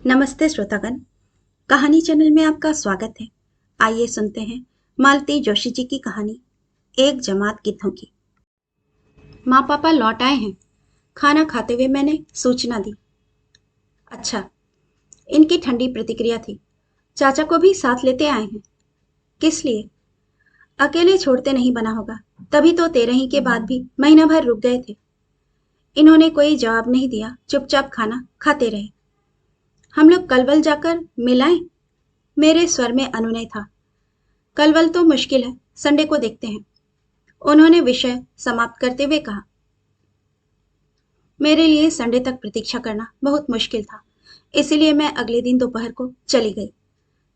नमस्ते श्रोतागण। कहानी चैनल में आपका स्वागत है। आइए सुनते हैं मालती जोशी जी की कहानी एक जमात गिद्धों की। माँ पापा लौट आए हैं। खाना खाते हुए मैंने सूचना दी। अच्छा, इनकी ठंडी प्रतिक्रिया थी। चाचा को भी साथ लेते आए हैं। किस लिए? अकेले छोड़ते नहीं बना होगा, तभी तो 13 के बाद भी महीना भर रुक गए थे। इन्होंने कोई जवाब नहीं दिया, चुपचाप खाना खाते रहे। हम लोग कलवल जाकर मिलाएं? मेरे स्वर में अनुनय था। कलवल तो मुश्किल है, संडे को देखते हैं, उन्होंने विषय समाप्त करते हुए कहा। मेरे लिए संडे तक प्रतीक्षा करना बहुत मुश्किल था, इसीलिए मैं अगले दिन दोपहर को चली गई।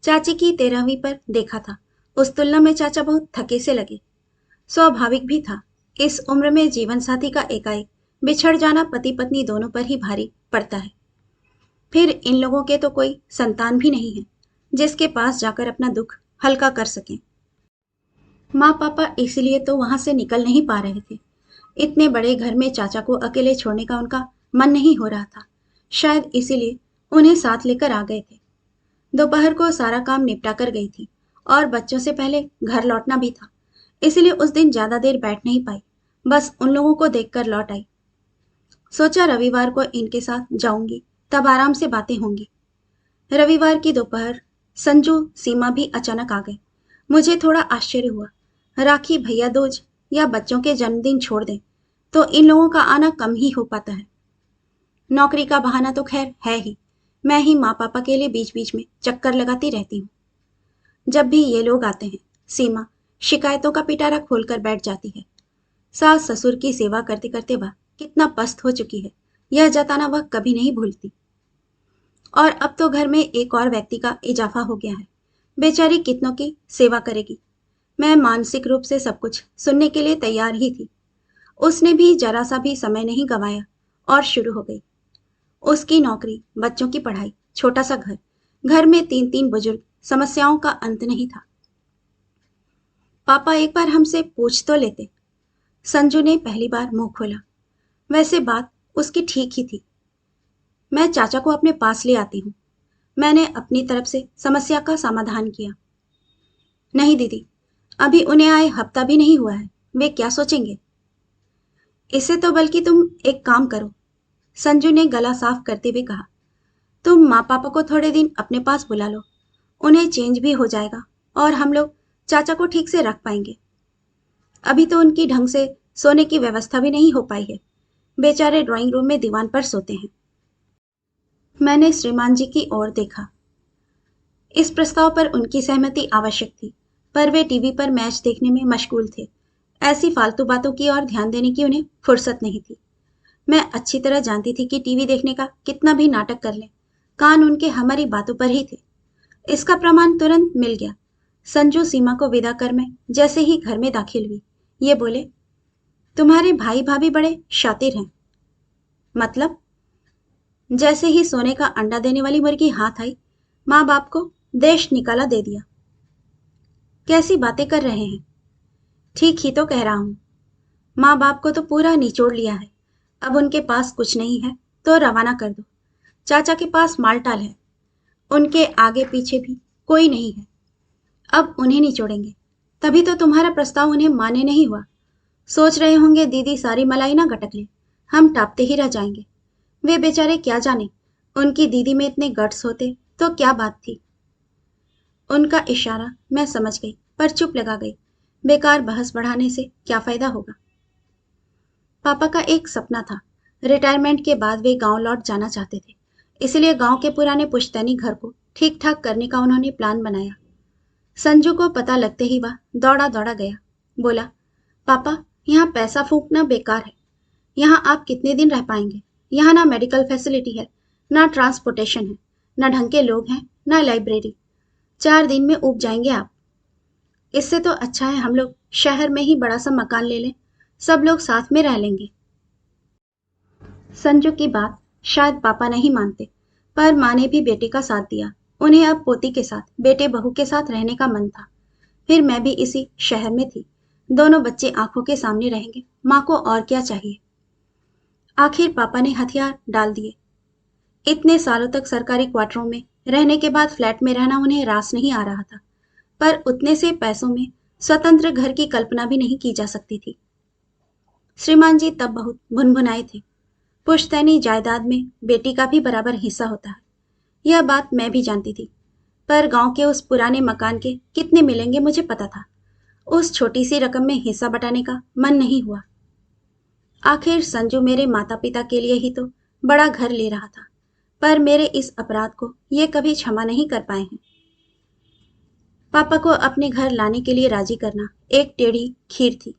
चाची की 13वीं पर देखा था। उस तुलना में चाचा बहुत थके से लगे। स्वाभाविक भी था, इस उम्र में जीवन साथी का एकाएक बिछड़ जाना पति पत्नी दोनों पर ही भारी पड़ता है। फिर इन लोगों के तो कोई संतान भी नहीं है जिसके पास जाकर अपना दुख हल्का कर सकें। माँ पापा इसलिए तो वहां से निकल नहीं पा रहे थे। इतने बड़े घर में चाचा को अकेले छोड़ने का उनका मन नहीं हो रहा था। शायद इसीलिए उन्हें साथ लेकर आ गए थे। दोपहर को सारा काम निपटा कर गई थी और बच्चों से पहले घर लौटना भी था, इसलिए उस दिन ज्यादा देर बैठ नहीं पाई। बस उन लोगों को देखकर लौट आई। सोचा रविवार को इनके साथ जाऊंगी, तब आराम से बातें होंगी। रविवार की दोपहर संजू सीमा भी अचानक आ गए। मुझे थोड़ा आश्चर्य हुआ। राखी, भैया दूज या बच्चों के जन्मदिन छोड़ दें तो इन लोगों का आना कम ही हो पाता है। नौकरी का बहाना तो खैर है ही, मैं ही माँ पापा के लिए बीच बीच में चक्कर लगाती रहती हूँ। जब भी ये लोग आते हैं, सीमा शिकायतों का पिटारा खोलकर बैठ जाती है। सास ससुर की सेवा करते करते वह कितना पस्त हो चुकी है, यह जताना वह कभी नहीं भूलती। और अब तो घर में एक और व्यक्ति का इजाफा हो गया है। बेचारी कितनों की सेवा करेगी। मैं मानसिक रूप से सब कुछ सुनने के लिए तैयार ही थी। उसने भी जरा सा भी समय नहीं गंवाया और शुरू हो गई। उसकी नौकरी, बच्चों की पढ़ाई, छोटा सा घर, घर में 3-3 बुजुर्ग, समस्याओं का अंत नहीं था। पापा एक बार हमसे पूछ तो लेते। संजू ने पहली बार मुंह खोला। वैसे बात उसकी ठीक ही थी। मैं चाचा को अपने पास ले आती हूँ। मैंने अपनी तरफ से समस्या का समाधान किया। नहीं दीदी, अभी उन्हें आए हफ्ता भी नहीं हुआ है, वे क्या सोचेंगे? इससे तो बल्कि तुम एक काम करो, संजू ने गला साफ करते हुए कहा। तुम माँ पापा को थोड़े दिन अपने पास बुला लो, उन्हें चेंज भी हो जाएगा और हम लोग चाचा को ठीक से रख पाएंगे। अभी तो उनकी ढंग से सोने की व्यवस्था भी नहीं हो पाई है। बेचारे ड्राइंग रूम में दीवान पर सोते हैं। मैंने श्रीमान जी की ओर देखा। इस प्रस्ताव पर उनकी सहमति आवश्यक थी, पर वे टीवी पर मैच देखने में मशगूल थे। ऐसी फालतू बातों की ओर ध्यान देने की उन्हें फुर्सत नहीं थी। मैं अच्छी तरह जानती थी कि टीवी देखने का कितना भी नाटक कर लें, कान उनके हमारी बातों पर ही थे। इसका प्रमाण तुरंत मिल गया। संजू सीमा को विदा कर मैं जैसे ही घर में दाखिल हुई, ये बोले, तुम्हारे भाई भाभी बड़े शातिर हैं। मतलब? जैसे ही सोने का अंडा देने वाली मुर्गी हाथ आई, माँ बाप को देश निकाला दे दिया। कैसी बातें कर रहे हैं? ठीक ही तो कह रहा हूं। माँ बाप को तो पूरा निचोड़ लिया है। अब उनके पास कुछ नहीं है तो रवाना कर दो। चाचा के पास मालटाल है, उनके आगे पीछे भी कोई नहीं है। अब उन्हें निचोड़ेंगे, तभी तो तुम्हारा प्रस्ताव उन्हें माने नहीं हुआ। सोच रहे होंगे दीदी सारी मलाई ना गटक ले, हम टापते ही रह जाएंगे। वे बेचारे क्या जाने, उनकी दीदी में इतने गट्स होते तो क्या बात थी। उनका इशारा मैं समझ गई, पर चुप लगा गई। बेकार बहस बढ़ाने से क्या फायदा होगा। पापा का एक सपना था। रिटायरमेंट के बाद वे गांव लौट जाना चाहते थे, इसलिए गांव के पुराने पुश्तैनी घर को ठीक ठाक करने का उन्होंने प्लान बनाया। संजू को पता लगते ही वह दौड़ा दौड़ा गया। बोला, पापा, यहाँ पैसा फूंकना बेकार है। यहाँ आप कितने दिन रह पाएंगे? यहाँ ना मेडिकल फैसिलिटी है, ना ट्रांसपोर्टेशन है, ना ढंग के लोग हैं, ना लाइब्रेरी। 4 दिन में ऊब जाएंगे आप। इससे तो अच्छा है हम लोग शहर में ही बड़ा सा मकान ले लें, सब लोग साथ में रह लेंगे। संजू की बात शायद पापा नहीं मानते, पर माँ ने भी बेटे का साथ दिया। उन्हें अब पोती के साथ, बेटे बहू के साथ रहने का मन था। फिर मैं भी इसी शहर में थी। दोनों बच्चे आंखों के सामने रहेंगे, माँ को और क्या चाहिए। आखिर पापा ने हथियार डाल दिए। इतने सालों तक सरकारी क्वार्टरों में रहने के बाद फ्लैट में रहना उन्हें रास नहीं आ रहा था, पर उतने से पैसों में स्वतंत्र घर की कल्पना भी नहीं की जा सकती थी। श्रीमान जी तब बहुत भुनभुनाए थे। पुश्तैनी जायदाद में बेटी का भी बराबर हिस्सा होता है, यह बात मैं भी जानती थी, पर गांव के उस पुराने मकान के कितने मिलेंगे मुझे पता था। उस छोटी सी रकम में हिस्सा बटाने का मन नहीं हुआ। आखिर संजू मेरे माता पिता के लिए ही तो बड़ा घर ले रहा था, पर मेरे इस अपराध को ये कभी क्षमा नहीं कर पाए हैं। पापा को अपने घर लाने के लिए राजी करना एक टेढ़ी खीर थी।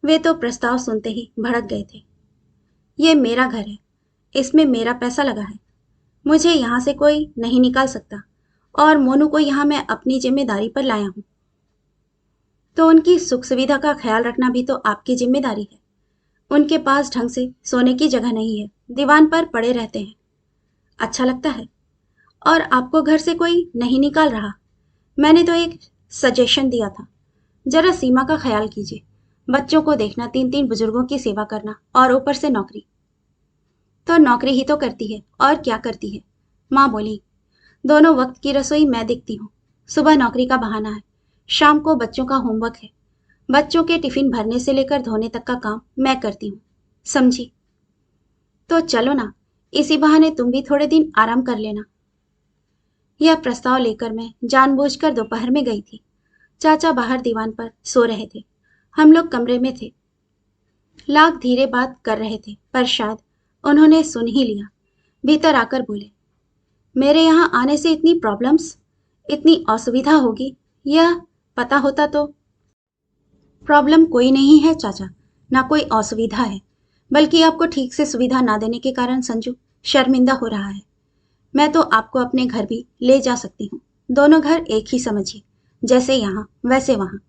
वे तो प्रस्ताव सुनते ही भड़क गए थे। ये मेरा घर है, इसमें मेरा पैसा लगा है, मुझे यहाँ से कोई नहीं निकाल सकता, और मोनू को यहाँ मैं अपनी जिम्मेदारी पर लाया हूँ, तो उनकी सुख सुविधा का ख्याल रखना भी तो आपकी जिम्मेदारी है। उनके पास ढंग से सोने की जगह नहीं है, दीवान पर पड़े रहते हैं। अच्छा लगता है? और आपको घर से कोई नहीं निकाल रहा। मैंने तो एक सजेशन दिया था, जरा सीमा का ख्याल कीजिए, बच्चों को देखना, 3-3 बुजुर्गों की सेवा करना, और ऊपर से नौकरी। तो नौकरी ही तो करती है, और क्या करती है? माँ बोली। दोनों वक्त की रसोई मैं देखती हूँ। सुबह नौकरी का बहाना है, शाम को बच्चों का होमवर्क है, बच्चों के टिफिन भरने से लेकर धोने तक का काम मैं करती हूँ, समझी? तो चलो ना, इसी बहाने तुम भी थोड़े दिन आराम कर लेना। यह प्रस्ताव लेकर मैं जानबूझकर दोपहर में गई थी। चाचा बाहर दीवान पर सो रहे थे, हम लोग कमरे में थे। लाख धीरे बात कर रहे थे, पर शायद उन्होंने सुन ही लिया। भीतर आकर बोले, मेरे यहाँ आने से इतनी प्रॉब्लम्स, इतनी असुविधा होगी, यह पता होता तो। प्रॉब्लम कोई नहीं है चाचा, ना कोई असुविधा है, बल्कि आपको ठीक से सुविधा ना देने के कारण संजू शर्मिंदा हो रहा है। मैं तो आपको अपने घर भी ले जा सकती हूँ, दोनों घर एक ही समझिए, जैसे यहाँ वैसे वहाँ।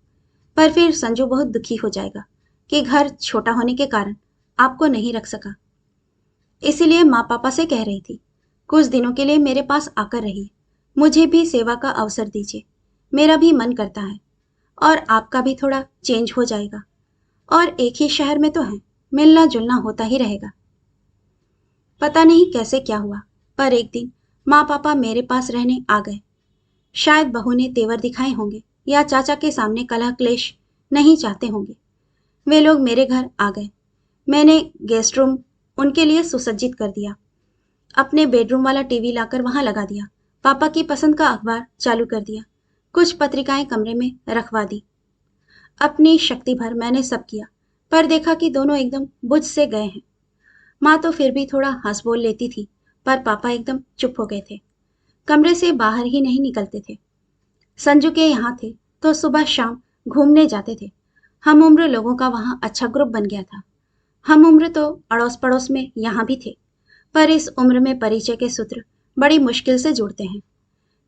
पर फिर संजू बहुत दुखी हो जाएगा कि घर छोटा होने के कारण आपको नहीं रख सका। इसीलिए माँ पापा से कह रही थी, कुछ दिनों के लिए मेरे पास आकर रहिए, मुझे भी सेवा का अवसर दीजिए, मेरा भी मन करता है, और आपका भी थोड़ा चेंज हो जाएगा, और एक ही शहर में तो है, मिलना जुलना होता ही रहेगा। पता नहीं कैसे क्या हुआ, पर एक दिन माँ पापा मेरे पास रहने आ गए। शायद बहू ने तेवर दिखाए होंगे, या चाचा के सामने कलह क्लेश नहीं चाहते होंगे। वे लोग मेरे घर आ गए। मैंने गेस्ट रूम उनके लिए सुसज्जित कर दिया, अपने बेडरूम वाला टीवी लाकर वहां लगा दिया, पापा की पसंद का अखबार चालू कर दिया, कुछ पत्रिकाएं कमरे में रखवा दी। अपनी शक्ति भर मैंने सब किया, पर देखा कि दोनों एकदम बुझ से गए हैं। माँ तो फिर भी थोड़ा हंस बोल लेती थी, पर पापा एकदम चुप हो गए थे, कमरे से बाहर ही नहीं निकलते थे। संजू के यहाँ थे तो सुबह शाम घूमने जाते थे। हम उम्र लोगों का वहाँ अच्छा ग्रुप बन गया था। हम उम्र तो अड़ोस पड़ोस में यहाँ भी थे, पर इस उम्र में परिचय के सूत्र बड़ी मुश्किल से जुड़ते हैं।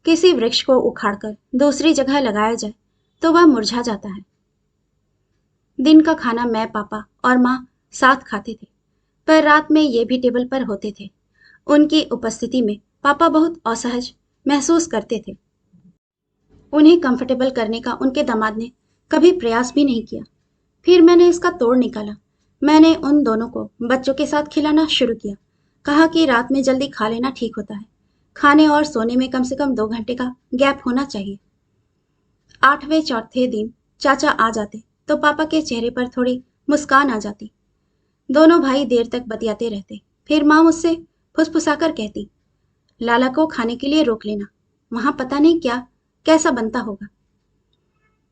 किसी वृक्ष को उखाड़कर दूसरी जगह लगाया जाए तो वह मुरझा जाता है। दिन का खाना मैं, पापा और माँ साथ खाते थे, पर रात में ये भी टेबल पर होते थे। उनकी उपस्थिति में पापा बहुत असहज महसूस करते थे। उन्हें कंफर्टेबल करने का उनके दामाद ने कभी प्रयास भी नहीं किया। फिर मैंने इसका तोड़ निकाला। मैंने उन दोनों को बच्चों के साथ खिलाना शुरू किया। कहा कि रात में जल्दी खा लेना ठीक होता है, खाने और सोने में कम से कम 2 घंटे का गैप होना चाहिए। 8वें चौथे दिन चाचा आ जाते तो पापा के चेहरे पर थोड़ी मुस्कान आ जाती। दोनों भाई देर तक बतियाते रहते। फिर माँ मुझसे फुसफुसाकर कहती, लाला को खाने के लिए रोक लेना, वहां पता नहीं क्या कैसा बनता होगा।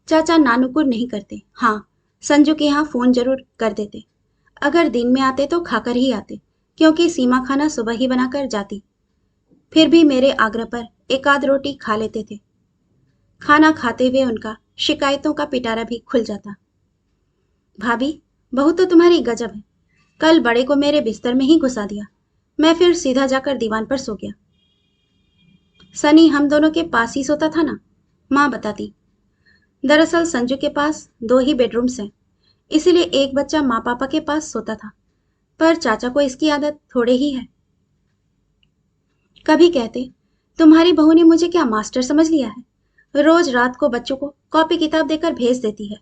चाचा नानुकुर नहीं करते। हाँ, संजू के यहाँ फोन जरूर कर देते। अगर दिन में आते तो खाकर ही आते, क्योंकि सीमा खाना सुबह ही बनाकर जाती। फिर भी मेरे आग्रह पर एक आध रोटी खा लेते थे। खाना खाते हुए उनका शिकायतों का पिटारा भी खुल जाता। भाभी, बहू तो तुम्हारी गजब है, कल बड़े को मेरे बिस्तर में ही घुसा दिया। मैं फिर सीधा जाकर दीवान पर सो गया। सनी हम दोनों के पास ही सोता था ना, माँ बताती। दरअसल संजू के पास 2 ही बेडरूम्स हैं, इसीलिए एक बच्चा माँ पापा के पास सोता था, पर चाचा को इसकी आदत थोड़े ही है। कभी कहते, तुम्हारी बहू ने मुझे क्या मास्टर समझ लिया है, रोज रात को बच्चों को कॉपी किताब देकर भेज देती है।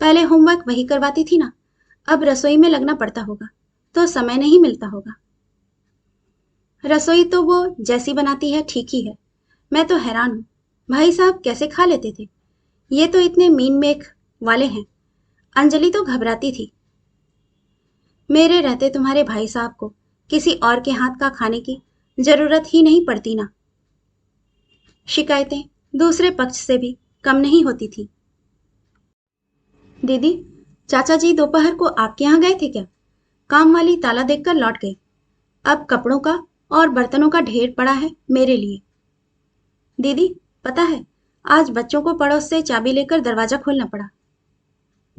पहले होमवर्क वही करवाती थी ना, अब रसोई में लगना पड़ता होगा, तो समय नहीं मिलता होगा। रसोई तो वो जैसी बनाती है ठीक ही है। मैं तो हैरान हूँ, भाई साहब कैसे खा लेते थे। ये तो इतने मीन मेख वाले हैं। अंजलि तो घबराती थी। मेरे रहते तुम्हारे भाई साहब को किसी और के हाथ का खाने की जरूरत ही नहीं पड़ती ना। शिकायतें दूसरे पक्ष से भी कम नहीं होती थी। दीदी, चाचा जी दोपहर को आपके यहाँ गए थे क्या? काम वाली ताला देखकर लौट गई। अब कपड़ों का और बर्तनों का ढेर पड़ा है मेरे लिए। दीदी, पता है, आज बच्चों को पड़ोस से चाबी लेकर दरवाजा खोलना पड़ा।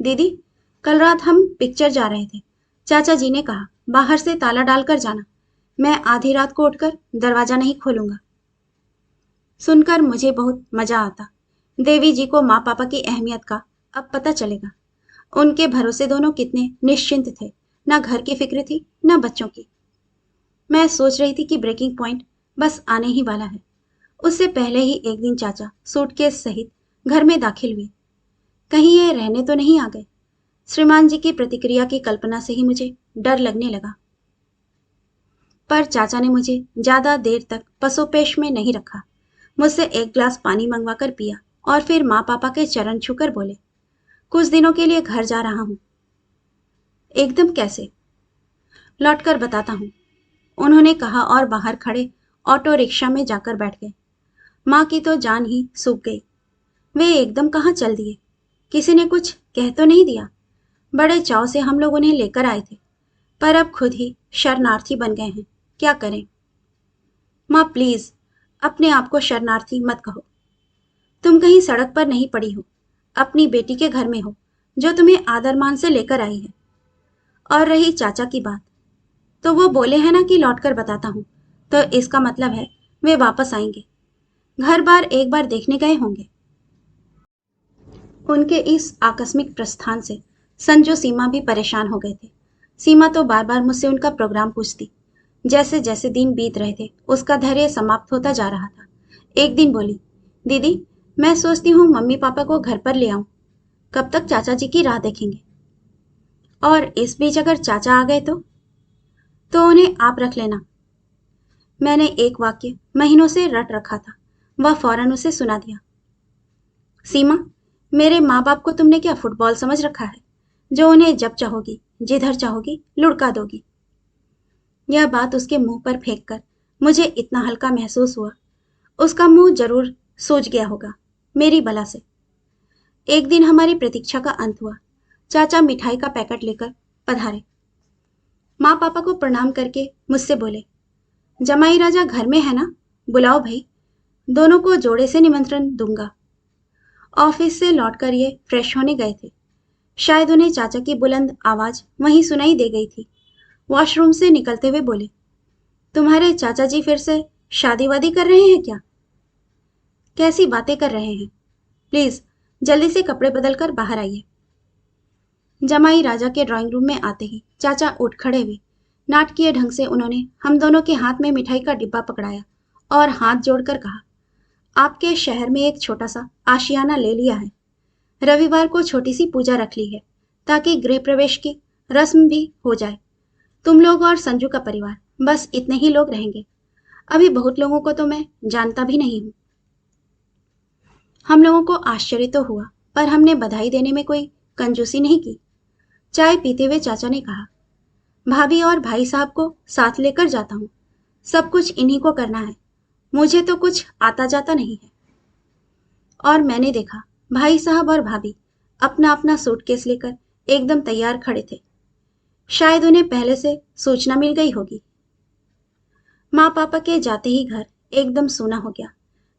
दीदी, कल रात हम पिक्चर जा रहे थे। चाचा जी ने कहा बाहर से ताला डालकर जाना। मैं आधी रात को उठकर दरवाजा नहीं खोलूंगा। सुनकर मुझे बहुत मजा आता। देवी जी को माँ पापा की अहमियत का अब पता चलेगा। उनके भरोसे दोनों कितने निश्चिंत थे। ना घर की फिक्र थी, ना बच्चों की। मैं सोच रही थी कि ब्रेकिंग पॉइंट बस आने ही वाला है। उससे पहले ही एक दिन चाचा सूटकेस सहित घर में दाखिल हुए। कहीं ये रहने तो नहीं आ गए। श्रीमान जी की प्रतिक्रिया की कल्पना से ही मुझे डर लगने लगा। पर चाचा ने मुझे ज्यादा देर तक पसोपेश में नहीं रखा। मुझसे एक गिलास पानी मंगवाकर पिया और फिर माँ पापा के चरण छूकर बोले, कुछ दिनों के लिए घर जा रहा हूं। एकदम कैसे? लौटकर बताता हूं, उन्होंने कहा और बाहर खड़े ऑटो रिक्शा में जाकर बैठ गए। माँ की तो जान ही सूख गई। वे एकदम कहाँ चल दिए? किसी ने कुछ कह तो नहीं दिया? बड़े चाव से हम लोग उन्हें लेकर आए थे, पर अब खुद ही शरणार्थी बन गए हैं। क्या करें? माँ प्लीज, अपने आप को शरणार्थी मत कहो। तुम कहीं सड़क पर नहीं पड़ी हो, अपनी बेटी के घर में हो, जो तुम्हें आदर मान से लेकर आई है। और रही चाचा की बात, तो वो बोले हैं ना कि लौटकर बताता हूँ, तो इसका मतलब है वे वापस आएंगे। घर बार एक बार देखने गए होंगे। उनके इस आकस्मिक प्रस्थान से संजू सीमा भी परेशान हो गए थे। सीमा तो बार बार मुझसे उनका प्रोग्राम पूछती। जैसे जैसे दिन बीत रहे थे उसका धैर्य समाप्त होता जा रहा था। एक दिन बोली, दीदी, मैं सोचती हूँ मम्मी पापा को घर पर ले आऊं। कब तक चाचा जी की राह देखेंगे? और इस बीच अगर चाचा आ गए तो उन्हें आप रख लेना। मैंने एक वाक्य महीनों से रट रखा था, वह फौरन उसे सुना दिया। सीमा, मेरे माँ बाप को तुमने क्या फुटबॉल समझ रखा है, जो उन्हें जब चाहोगी जिधर चाहोगी लुढ़का दोगी? यह बात उसके मुंह पर फेंक कर मुझे इतना हल्का महसूस हुआ। उसका मुंह जरूर सूज गया होगा मेरी बला से। एक दिन हमारी प्रतीक्षा का अंत हुआ। चाचा मिठाई का पैकेट लेकर पधारे। माँ पापा को प्रणाम करके मुझसे बोले, जमाई राजा घर में है ना? बुलाओ भाई, दोनों को जोड़े से निमंत्रण दूंगा। ऑफिस से लौटकर ये फ्रेश होने गए थे। शायद उन्हें चाचा की बुलंद आवाज वहीं सुनाई दे गई थी। वॉशरूम से निकलते हुए बोले, तुम्हारे चाचा जी फिर से शादी वादी कर रहे हैं क्या? कैसी बातें कर रहे हैं? प्लीज जल्दी से कपड़े बदलकर बाहर आइए। जमाई राजा के ड्राइंग रूम में आते ही चाचा उठ खड़े हुए। नाटकीय ढंग से उन्होंने हम दोनों के हाथ में मिठाई का डिब्बा पकड़ाया और हाथ जोड़कर कहा, आपके शहर में एक छोटा सा आशियाना ले लिया है। रविवार को छोटी सी पूजा रख ली है ताकि गृह प्रवेश की रस्म भी हो जाए। तुम लोग और संजू का परिवार, बस इतने ही लोग रहेंगे। अभी बहुत लोगों को तो मैं जानता भी नहीं हूं। हम लोगों को आश्चर्य तो हुआ, पर हमने बधाई देने में कोई कंजूसी नहीं की। चाय पीते हुए चाचा ने कहा, भाभी और भाई साहब को साथ लेकर जाता हूँ। सब कुछ इन्हीं को करना है, मुझे तो कुछ आता जाता नहीं है। और मैंने देखा भाई साहब और भाभी अपना अपना सूटकेस लेकर एकदम तैयार खड़े थे। शायद उन्हें पहले से सूचना मिल गई होगी। माँ पापा के जाते ही घर एकदम सूना हो गया।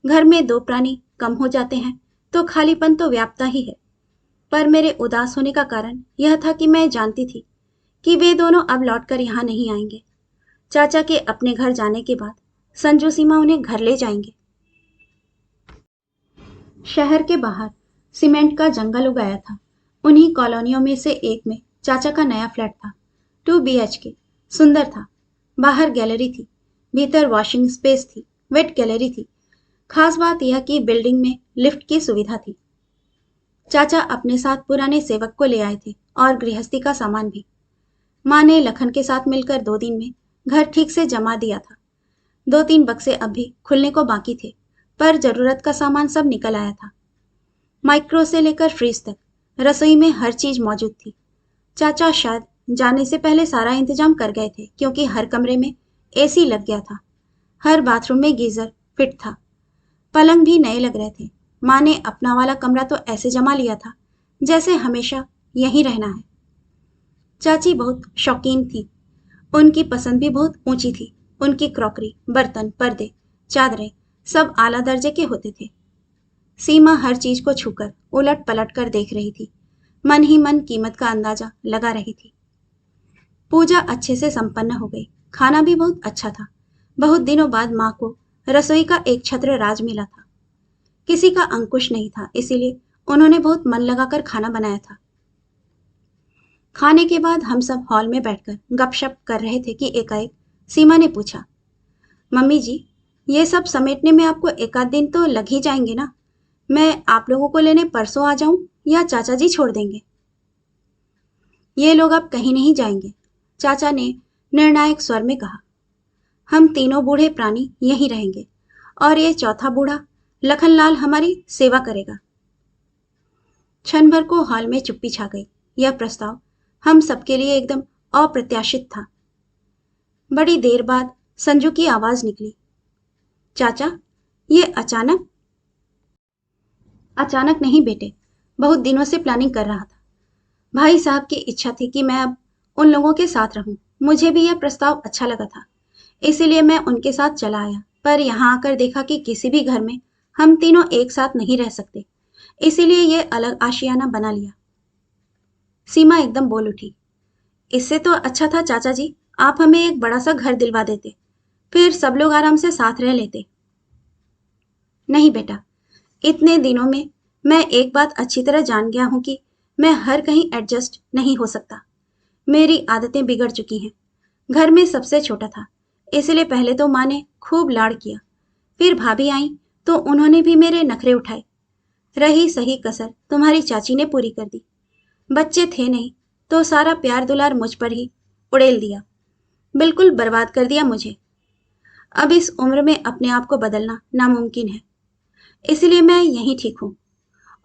घर में दो प्राणी कम हो जाते हैं तो खालीपन तो व्यापता ही है। पर मेरे उदास होने का कारण यह था कि मैं जानती थी कि वे दोनों अब लौटकर यहाँ नहीं आएंगे। चाचा के अपने घर जाने के बाद संजू सीमा उन्हें घर ले जाएंगे। शहर के बाहर सीमेंट का जंगल उगाया था। उन्हीं कॉलोनियों में से एक में चाचा का नया फ्लैट था। 2 BHK, सुंदर था। बाहर गैलरी थी, भीतर वॉशिंग स्पेस थी, वेट गैलरी थी। खास बात यह कि बिल्डिंग में लिफ्ट की सुविधा थी। चाचा अपने साथ पुराने सेवक को ले आए थे और गृहस्थी का सामान भी। माँ ने लखन के साथ मिलकर 2 दिन में घर ठीक से जमा दिया था। 2-3 बक्से अब भी खुलने को बाकी थे, पर जरूरत का सामान सब निकल आया था। माइक्रो से लेकर फ्रीज तक रसोई में हर चीज मौजूद थी। चाचा शायद जाने से पहले सारा इंतजाम कर गए थे, क्योंकि हर कमरे में एसी लग गया था। हर बाथरूम में गीजर फिट था। पलंग भी नए लग रहे थे। माँ ने अपना वाला कमरा तो ऐसे जमा लिया था जैसे हमेशा यहीं रहना है। चाची बहुत शौकीन थी। उनकी पसंद भी बहुत ऊंची थी। उनकी क्रॉकरी, बर्तन, पर्दे, चादरें सब आला दर्जे के होते थे। सीमा हर चीज को छूकर उलट पलट कर देख रही थी। मन ही मन कीमत का अंदाजा लगा रही थी। पूजा अच्छे से संपन्न हो गई। खाना भी बहुत अच्छा था। बहुत दिनों बाद माँ को रसोई का एक छत्र राज मिला था। किसी का अंकुश नहीं था, इसीलिए उन्होंने बहुत मन लगाकर खाना बनाया था। खाने के बाद हम सब हॉल में बैठकर गपशप कर रहे थे कि एकाएक सीमा ने पूछा, मम्मी जी, ये सब समेटने में आपको एक आध दिन तो लग ही जाएंगे ना? मैं आप लोगों को लेने परसों आ जाऊं या चाचा जी छोड़ देंगे? ये लोग अब कहीं नहीं जाएंगे, चाचा ने निर्णायक स्वर में कहा। हम तीनों बूढ़े प्राणी यहीं रहेंगे और ये चौथा बूढ़ा लखनलाल हमारी सेवा करेगा। क्षण भर को हॉल में चुप्पी छा गई। यह प्रस्ताव हम सबके लिए एकदम अप्रत्याशित था। बड़ी देर बाद संजू की आवाज निकली, चाचा, ये अचानक? अचानक नहीं बेटे, बहुत दिनों से प्लानिंग कर रहा था। भाई साहब की इच्छा थी कि मैं अब उन लोगों के साथ रहूं। मुझे भी यह प्रस्ताव अच्छा लगा था, इसीलिए मैं उनके साथ चला आया। पर यहाँ आकर देखा कि किसी भी घर में हम तीनों एक साथ नहीं रह सकते, इसीलिए ये अलग आशियाना बना लिया। सीमा एकदम बोल उठी, इससे तो अच्छा था चाचा जी, आप हमें एक बड़ा सा घर दिलवा देते, फिर सब लोग आराम से साथ रह लेते। नहीं बेटा, इतने दिनों में मैं एक बात अच्छी तरह जान गया हूं कि मैं हर कहीं एडजस्ट नहीं हो सकता। मेरी आदतें बिगड़ चुकी हैं। घर में सबसे छोटा था, इसलिए पहले तो माँ ने खूब लाड़ किया। फिर भाभी आई तो उन्होंने भी मेरे नखरे उठाए। रही सही कसर तुम्हारी चाची ने पूरी कर दी। बच्चे थे नहीं तो सारा प्यार दुलार मुझ पर ही उड़ेल दिया। बिल्कुल बर्बाद कर दिया मुझे। अब इस उम्र में अपने आप को बदलना नामुमकिन है, इसलिए मैं यहीं ठीक हूँ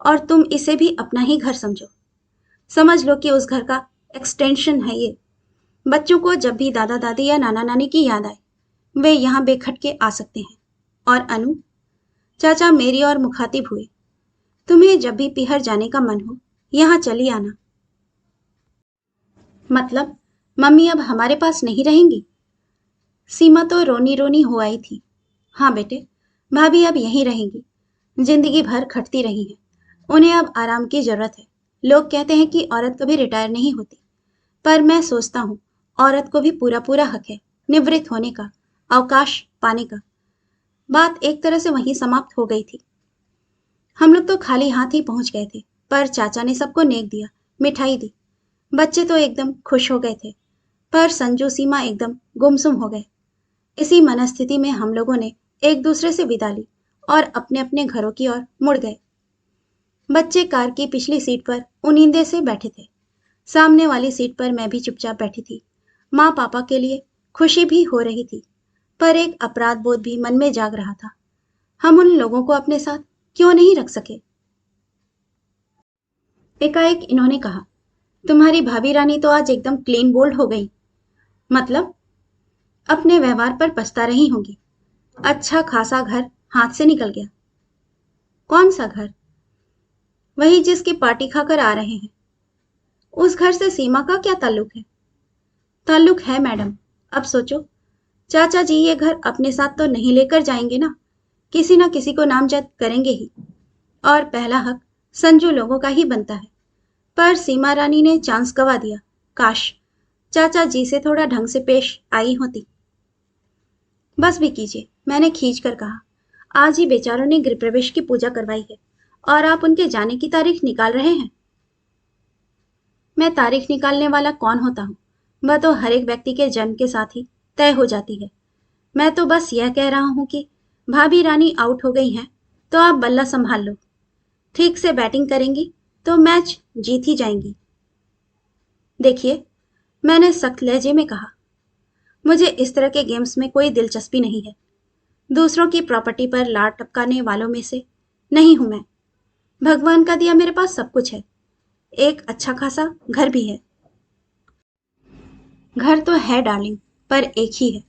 और तुम इसे भी अपना ही घर समझो। समझ लो कि उस घर का एक्सटेंशन है ये। बच्चों को जब भी दादा दादी या नाना नानी की याद आए, वे यहाँ बेखटके आ सकते हैं। और अनु, चाचा मेरी और मुखातिब हुए, तुम्हें जब भी पीहर जाने का मन हो, यहाँ चली आना। मतलब मम्मी अब हमारे पास नहीं रहेंगी? सीमा तो रोनी रोनी हो आई थी। हाँ बेटे, भाभी अब यहीं रहेंगी। जिंदगी भर खटती रही हैं, उन्हें अब आराम की जरूरत है। लोग कहते हैं कि औरत कभी रिटायर नहीं होती, पर मैं सोचता हूँ औरत को भी पूरा पूरा हक है निवृत्त होने का, अवकाश पाने का। बात एक तरह से वहीं समाप्त हो गई थी। हम लोग तो खाली हाथ ही पहुंच गए थे, पर चाचा ने सबको नेक दिया, मिठाई दी। बच्चे तो एकदम खुश हो गए थे, पर संजू सीमा एकदम गुमसुम हो गए। इसी मनस्थिति में हम लोगों ने एक दूसरे से विदा ली और अपने अपने घरों की ओर मुड़ गए। बच्चे कार की पिछली सीट पर उनींदे से बैठे थे। सामने वाली सीट पर मैं भी चुपचाप बैठी थी। माँ पापा के लिए खुशी भी हो रही थी, पर एक अपराध बोध भी मन में जाग रहा था। हम उन लोगों को अपने साथ क्यों नहीं रख सके? एकाएक इन्होंने कहा, तुम्हारी भाभी रानी तो आज एकदम क्लीन बोल्ड हो गई। मतलब? अपने व्यवहार पर पछता रही होंगी। अच्छा खासा घर हाथ से निकल गया। कौन सा घर? वही जिसकी पार्टी खाकर आ रहे हैं। उस घर से सीमा का क्या ताल्लुक है? ताल्लुक है मैडम। अब सोचो, चाचा जी ये घर अपने साथ तो नहीं लेकर जाएंगे ना किसी को नामजद करेंगे ही। और पहला हक संजू लोगों का ही बनता है। पर सीमा रानी ने चांस गवा दिया। काश चाचा जी से थोड़ा ढंग से पेश आई होती। बस भी कीजिए, मैंने खींच कर कहा। आज ही बेचारों ने गृह प्रवेश की पूजा करवाई है और आप उनके जाने की तारीख निकाल रहे हैं। मैं तारीख निकालने वाला कौन होता हूँ? वह तो हर एक व्यक्ति के जन्म के साथ ही तय हो जाती है। मैं तो बस यह कह रहा हूँ कि भाभी रानी आउट हो गई हैं तो आप बल्ला संभाल लो। ठीक से बैटिंग करेंगी तो मैच जीत ही जाएंगी। देखिए, मैंने सख्त लहजे में कहा, मुझे इस तरह के गेम्स में कोई दिलचस्पी नहीं है। दूसरों की प्रॉपर्टी पर लार टपकाने वालों में से नहीं हूं मैं। भगवान का दिया मेरे पास सब कुछ है। एक अच्छा खासा घर भी है। घर तो है डार्लिंग, पर एक ही है,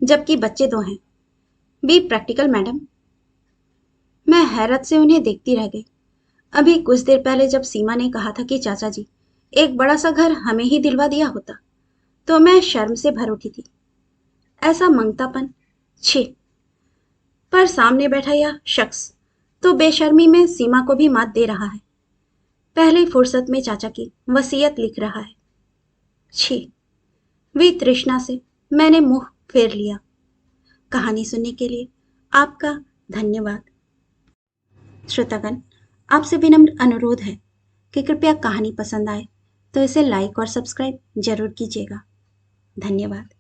जबकि बच्चे दो हैं। Be practical madam. मैं हैरत से उन्हें देखती रह गई। अभी कुछ देर पहले जब सीमा ने कहा था कि चाचा जी एक बड़ा सा घर हमें ही दिलवा दिया होता, तो मैं शर्म से भर उठी थी। ऐसा मंगतापन, छी। पर सामने बैठा यह शख्स तो बेशर्मी में सीमा को भी मात दे रहा है। पहली फुर्सत में चाचा की वसीयत लिख रहा है। छी। वी तृष्णा से मैंने मुंह फेर लिया। कहानी सुनने के लिए आपका धन्यवाद। श्रोतागण, आपसे विनम्र अनुरोध है कि कृपया कहानी पसंद आए तो इसे लाइक और सब्सक्राइब जरूर कीजिएगा। धन्यवाद।